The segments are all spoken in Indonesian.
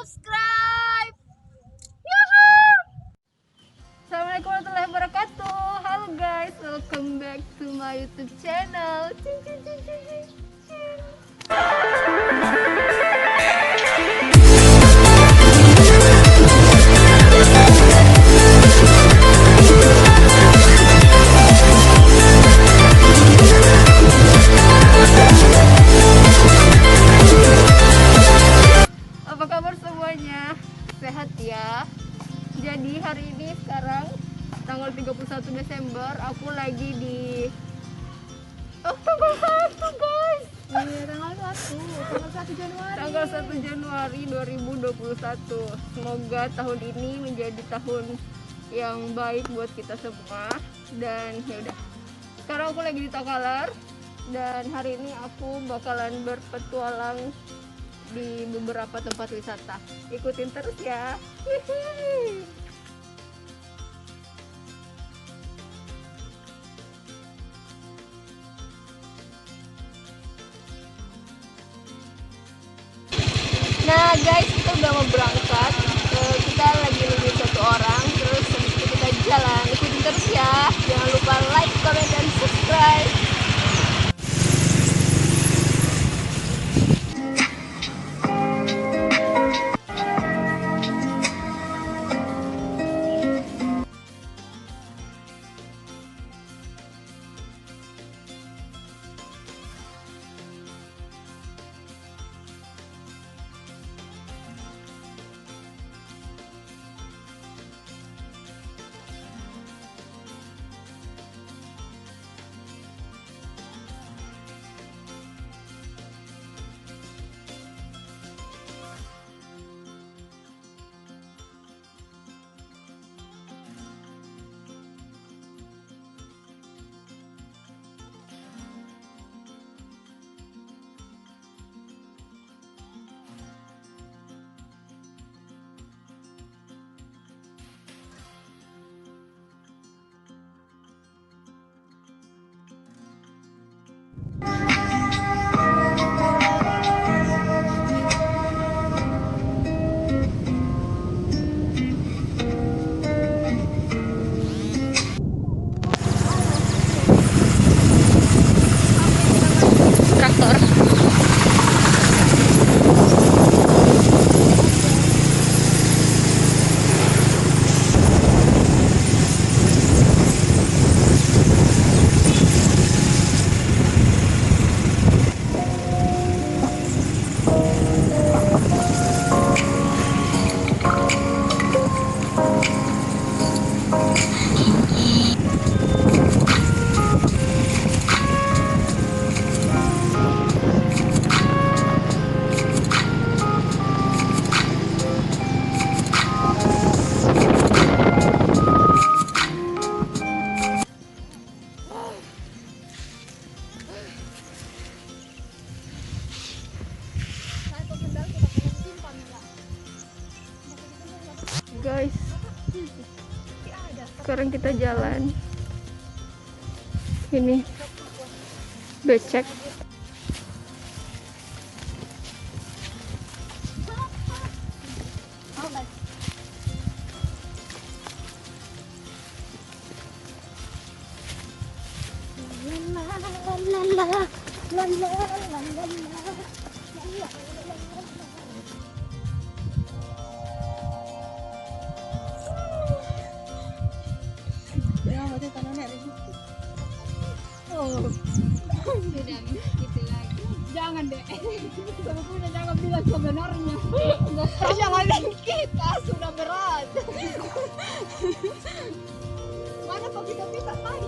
subscribe. Yuhuu. Assalamualaikum warahmatullahi wabarakatuh. Halo guys, welcome back to my YouTube channel. Cing, cing, cing, cing, cing, cing. Apa kabar semuanya? Sehat ya? Jadi hari ini sekarang tanggal 31 Desember aku lagi di tanggal 1 guys. Iya, tanggal 1 Januari. Tanggal 1 Januari 2021. Semoga tahun ini menjadi tahun yang baik buat kita semua. Dan ya udah. Sekarang aku lagi di Takalar dan hari ini aku bakalan berpetualang di beberapa tempat wisata. Ikutin terus ya. Hihi. Nah guys, kita udah mau berangkat. Kita lagi nunggu satu orang. Terus habis itu kita jalan. Ikutin terus ya. Jangan lupa like, comment, dan subscribe. Traktor. Guys, sekarang kita jalan. Ini becek. Jangan deh. Sebetulnya jangan bilang sebenarnya. Jangan kita sudah berat. Mana kok kita bisa main?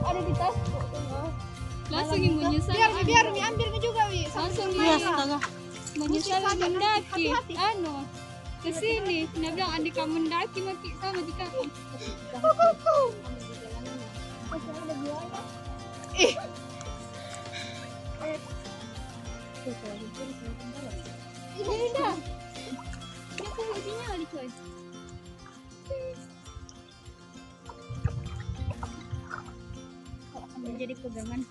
Ada di tasku. Langsung menyesal. Biar Mi ambil juga Wi. Langsung main. menyesal mendaki. Ke sini. Dia bilang adik kamu mendaki mati sama jika. Ih. Ini dah. Ini aku hobinya kali coy. Menjadi pegangan.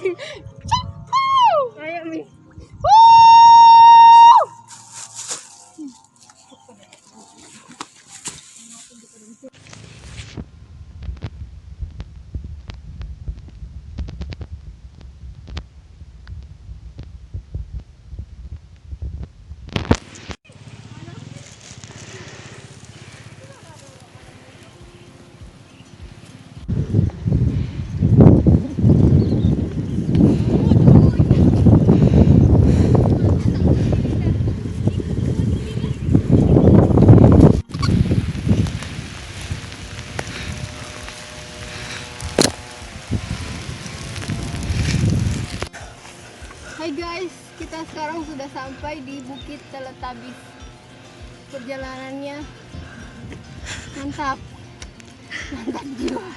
Ayo Mi. Hai guys, kita sekarang sudah sampai di Bukit Teletabis. Perjalanannya mantap, mantap jiwa.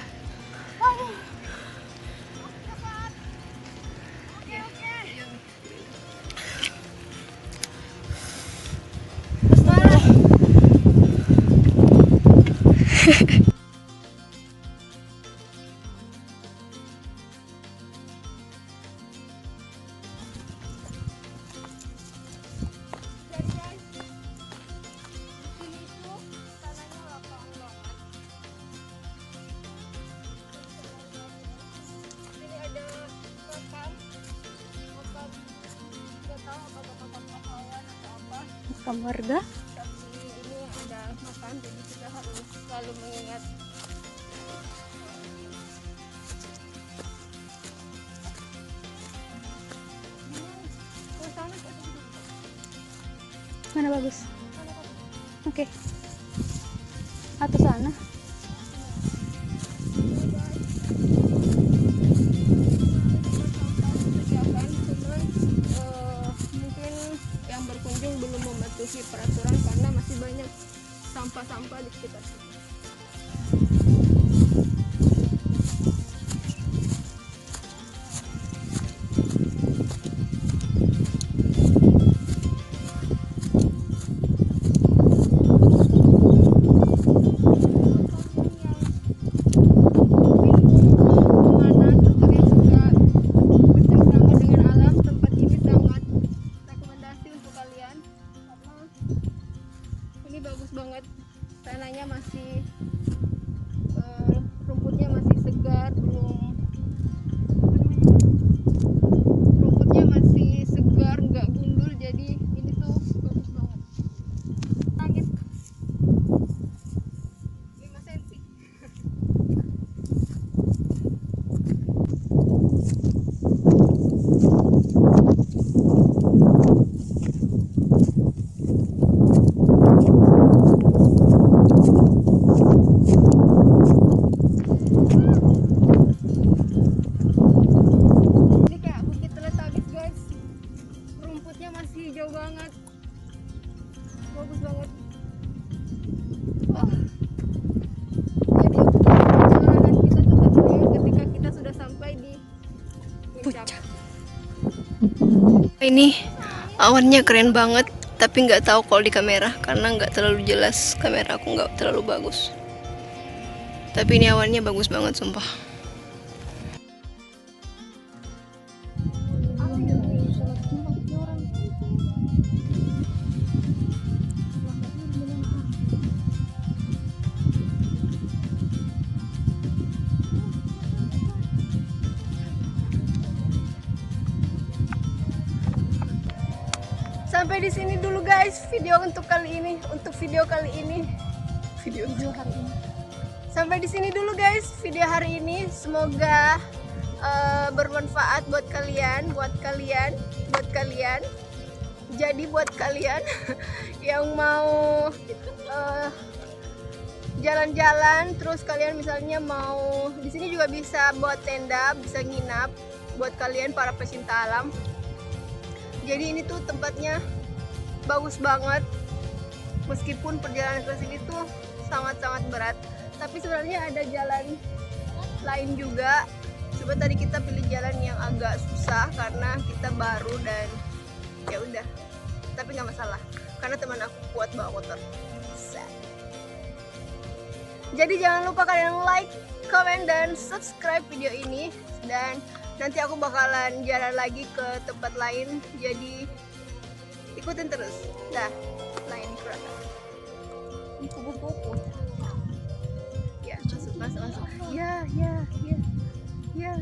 Makam warga. Tapi ini ada makan, jadi kita harus selalu mengingat. Mana bagus? Oke. Atau sana? Mungkin yang berkunjung belum mematuhi peraturan karena masih banyak sampah-sampah di sekitar sini. Bagus banget, tanahnya masih rumputnya masih segar, rumputnya masih segar, nggak gundul, jadi ini tuh bagus banget. Langit 5 cm. Hijau banget, bagus banget. Jadi perjalanan kita tuh tentunya ketika kita sudah sampai di puncak. Ini awannya keren banget, tapi nggak tahu kalau di kamera karena nggak terlalu jelas, kamera aku nggak terlalu bagus. Tapi ini awannya bagus banget, sumpah. Sampai di sini dulu guys video untuk kali ini. Video hari ini. Sampai di sini dulu guys video hari ini. Semoga bermanfaat buat kalian, Jadi buat kalian yang mau jalan-jalan, terus kalian misalnya mau di sini juga bisa buat tenda, bisa nginap buat kalian para pecinta alam. Jadi ini tuh tempatnya bagus banget, meskipun perjalanan ke sini tuh sangat-sangat berat. Tapi sebenarnya ada jalan lain juga. Coba tadi kita pilih jalan yang agak susah karena kita baru dan ya udah. Tapi nggak masalah, karena teman aku kuat bawa motor. Jadi jangan lupa kalian like, comment, dan subscribe video ini. Dan Nanti aku bakalan jalan lagi ke tempat lain, jadi ikutin terus. Dah, lain kereta. Ini kupu-kupu. Ya, masuk. Ya.